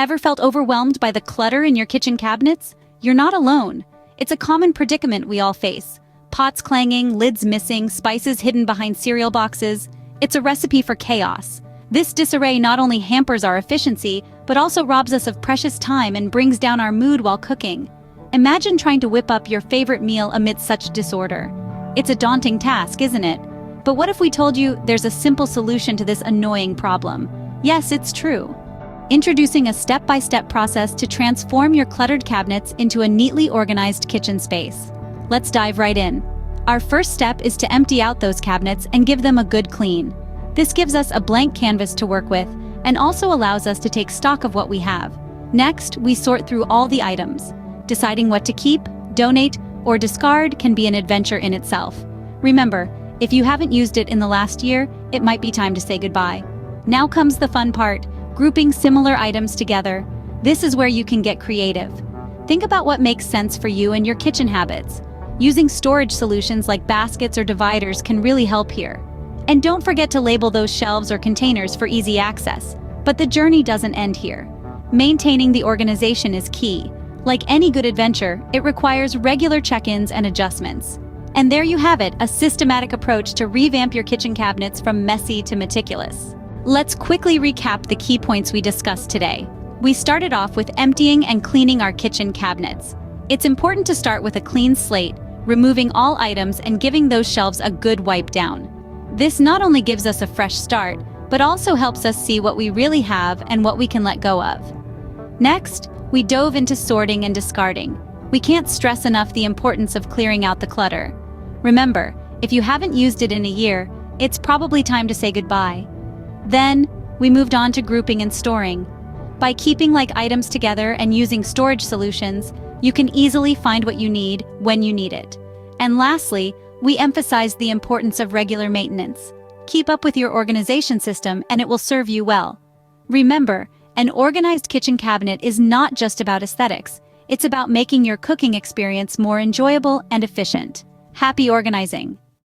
Ever felt overwhelmed by the clutter in your kitchen cabinets? You're not alone. It's a common predicament we all face. Pots clanging, lids missing, spices hidden behind cereal boxes. It's a recipe for chaos. This disarray not only hampers our efficiency, but also robs us of precious time and brings down our mood while cooking. Imagine trying to whip up your favorite meal amidst such disorder. It's a daunting task, isn't it? But what if we told you there's a simple solution to this annoying problem? Yes, it's true. Introducing a step-by-step process to transform your cluttered cabinets into a neatly organized kitchen space. Let's dive right in. Our first step is to empty out those cabinets and give them a good clean. This gives us a blank canvas to work with and also allows us to take stock of what we have. Next, we sort through all the items. Deciding what to keep, donate, or discard can be an adventure in itself. Remember, if you haven't used it in the last year, it might be time to say goodbye. Now comes the fun part, grouping similar items together. This is where you can get creative. Think about what makes sense for you and your kitchen habits. Using storage solutions like baskets or dividers can really help here. And don't forget to label those shelves or containers for easy access. But the journey doesn't end here. Maintaining the organization is key. Like any good adventure, it requires regular check-ins and adjustments. And there you have it, a systematic approach to revamp your kitchen cabinets from messy to meticulous. Let's quickly recap the key points we discussed today. We started off with emptying and cleaning our kitchen cabinets. It's important to start with a clean slate, removing all items and giving those shelves a good wipe down. This not only gives us a fresh start, but also helps us see what we really have and what we can let go of. Next, we dove into sorting and discarding. We can't stress enough the importance of clearing out the clutter. Remember, if you haven't used it in a year, it's probably time to say goodbye. Then, we moved on to grouping and storing. By keeping like items together and using storage solutions, you can easily find what you need when you need it. And lastly, we emphasized the importance of regular maintenance. Keep up with your organization system and it will serve you well. Remember, an organized kitchen cabinet is not just about aesthetics. It's about making your cooking experience more enjoyable and efficient. Happy organizing!